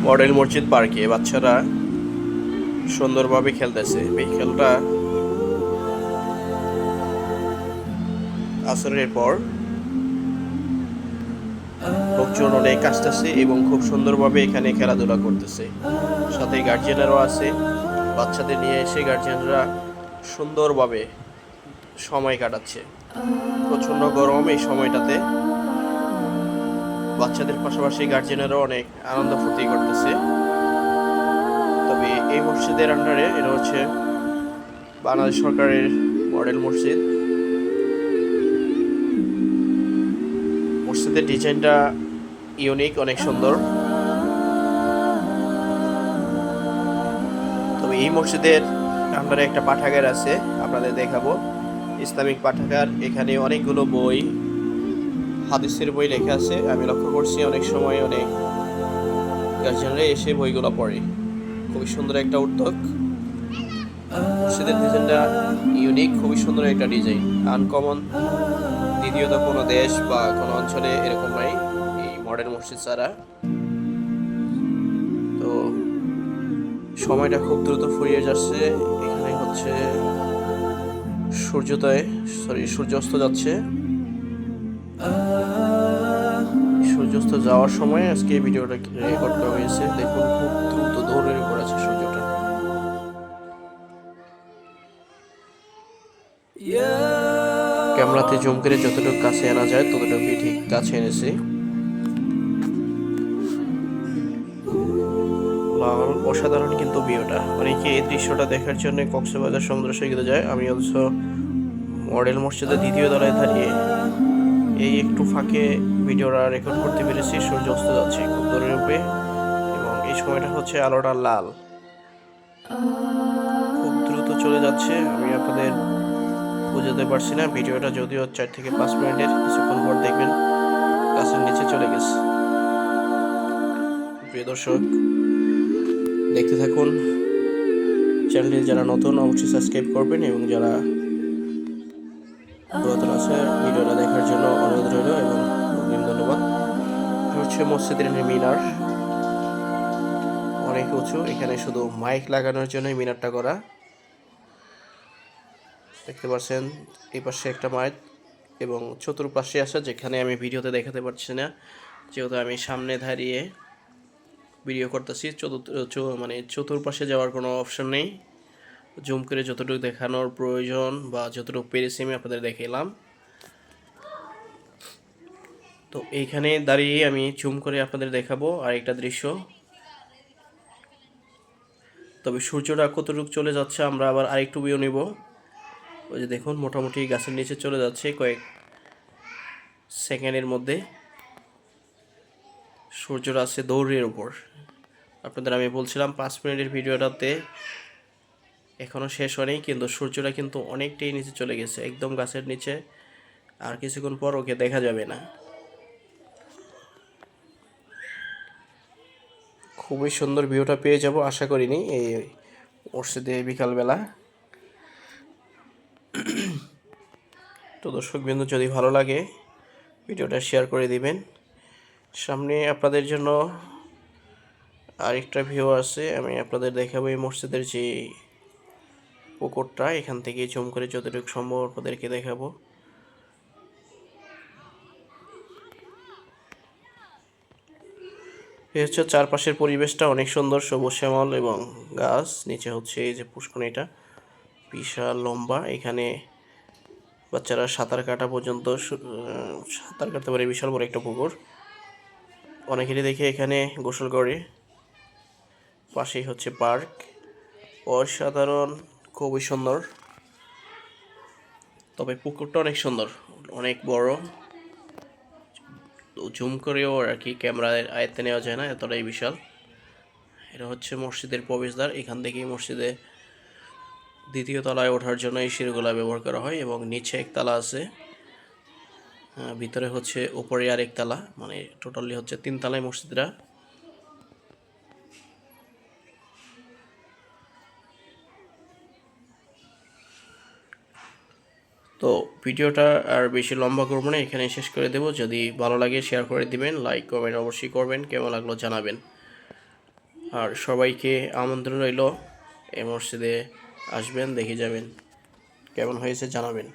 Model মসজিদ পার্কে বাচ্চারা সুন্দরভাবে খেলতেছে। বিকেলটা আসরের পর লোকজন অনেক আসতেছে এবং খুব সুন্দরভাবে এখানে খেলাধুলা করতেছে। সাথে গার্জিয়ানরাও আছে। বাচ্চাদের নিয়ে এসে গার্জিয়ানরা সুন্দরভাবে সময় কাটাচ্ছে। প্রচণ্ড গরম এই সময়টাতে বাচ্চাদের পাশাপাশি গার্জিয়ানরাও অনেক আনন্দ ফুর্তি করতেছে। তবে এই মসজিদের আন্ডারে এটা হচ্ছে বাংলাদেশ সরকারের মডেল মসজিদ। মসজিদের ডিজাইনটা ইউনিক, অনেক সুন্দর। তবে এই মসজিদের আন্ডারে একটা পাঠাগার আছে, আপনাদের দেখাবো। ইসলামিক পাঠাগার। এখানে অনেকগুলো বই, হাদিসের বই লেখা আছে। আমি লক্ষ্য করছি অনেক সময় অনেক গার্জিয়ানরা এসে বইগুলো পড়ে। খুবই সুন্দর একটা উদ্যোগ। মসজিদের ডিজাইনটা ইউনিক, খুবই সুন্দর একটা ডিজাইন, আনকমন। দ্বিতীয়ত কোনো দেশ বা কোনো অঞ্চলে এরকম নাই এই মডেল মসজিদ ছাড়া। তো সময়টা খুব দ্রুত ফুরিয়ে যাচ্ছে। এখানে হচ্ছে সূর্যাস্ত যাচ্ছে। সূর্যাস্ত যাওয়ার সময় আজকে ভিডিওটা রেকর্ড করা হয়েছে। দেখুন খুব দ্রুত দৌড়ের উপর আছে সূর্যটা। ক্যামেরাতে জুম করে যতটুকু কাছে আনা যায় ততটুকু ঠিক কাছে এনেছি। অসাধারণ কিন্তু ভিউটা। অনেকে এই দৃশ্যটা দেখার জন্য কক্সবাজার সমুদ্র সৈকতে যায়। আমি অবশ্য মডেল মসজিদের দ্বিতীয় তলায় দাঁড়িয়ে এই একটু ফাঁকে ভিডিওটা রেকর্ড করতে পেরেছি। সূর্য অস্ত যাচ্ছে খুব দূরের উপরে এবং এই সময়টা হচ্ছে আলোটা লাল, খুব দ্রুত চলে যাচ্ছে। আমি আপনাদের বুঝাতে পারছি না। ভিডিওটা যদিও 4 থেকে 5 মিনিটের, কিছুক্ষণ পর দেখবেন গাছের নিচে চলে গেছে। প্রিয় দর্শক, দেখতে থাকুন। চ্যানেলটি যারা নতুন অবশ্যই সাবস্ক্রাইব করবেন এবং যারা পুরাতন আছে ভিডিওটা দেখার জন্য অনুরোধ রইল এবং ধন্যবাদ। হচ্ছে মসজিদের মিনার, অনেক উঁচু। এখানে শুধু মাইক লাগানোর জন্য মিনারটা করা। দেখতে পাচ্ছেন এই পাশে একটা মাইক এবং চতুর্পাশে আছে, যেখানে আমি ভিডিওতে দেখাতে পারছি না যেহেতু আমি সামনে দাঁড়িয়ে ভিডিও করতেছি। মানে চতুর্পাশে যাওয়ার কোনো অপশন নেই। জুম করে যতটুকু দেখানোর প্রয়োজন বা যতটুকু পেরেছি আমি আপনাদের দেখালাম। তো এইখানে দাঁড়িয়ে আমি জুম করে আপনাদের দেখাবো আরেকটা দৃশ্য। তবে সূর্যটা কতটুকু চলে যাচ্ছে আমরা আবার আরেকটু ভিউ নিব। ওই যে দেখুন মোটামুটি গাছের নিচে চলে যাচ্ছে কয়েক সেকেন্ডের মধ্যে। সূর্যটা আছে দৌড়ের উপর। আপনাদের আমি বলছিলাম 5 মিনিটের ভিডিওটাতে এখনও শেষ হয়নি, কিন্তু সূর্যটা কিন্তু অনেকটাই নিচে চলে গেছে, একদম গাছের নিচে। আর কিছুক্ষণ পর ওকে দেখা যাবে না। খুবই সুন্দর ভিউটা পেয়ে যাব আশা করিনি এই মসজিদে বিকালবেলা। তো দর্শকবৃন্দ, যদি ভালো লাগে ভিডিওটা শেয়ার করে দিবেন। সামনে আপনাদের জন্য আরেকটা ভিউ আছে, আমি আপনাদের দেখাবো এই মসজিদের যে পুকুরটা। এখান থেকে জুম করে যতটুকু সম্ভব আপনাদেরকে দেখাবো। এই হচ্ছে চারপাশের পরিবেশটা অনেক সুন্দর, সবুজ শ্যামল এবং গাছ। নিচে হচ্ছে এই যে পুষ্করিণীটা বিশাল লম্বা। এখানে বাচ্চারা সাঁতার কাটা পর্যন্ত সাঁতার কাটতে পারে। বিশাল বড় একটা পুকুর। অনেকেরই দেখে এখানে গোসল করে। পাশেই হচ্ছে পার্ক। অসাধারণ, খুবই সুন্দর। তবে পুকুরটা অনেক সুন্দর, অনেক বড়। জুম করেও আর কি ক্যামেরায় আয়ত্তে নেওয়া যায় না, এতটাই বিশাল। এটা হচ্ছে মসজিদের প্রবেশদ্বার। এখান থেকেই মসজিদে দ্বিতীয় তলায় ওঠার জন্য এই সিঁড়িগুলো ব্যবহার করা হয় এবং নিচে একতলা আছে, ভিতরে হচ্ছে উপরে আরেক তালা, মানে টোটালি হচ্ছে 3 তলায় মসজিদটা। তো ভিডিওটা আর বেশি লম্বা করবো না, এখানে শেষ করে দেব। যদি ভালো লাগে শেয়ার করে দিবেন, লাইক কমেন্ট অবশ্যই করবেন, কেমন লাগলো জানাবেন। আর সবাইকে আমন্ত্রণ রইল এই মসজিদে আসবেন, দেখে যাবেন, কেমন হয়েছে জানাবেন।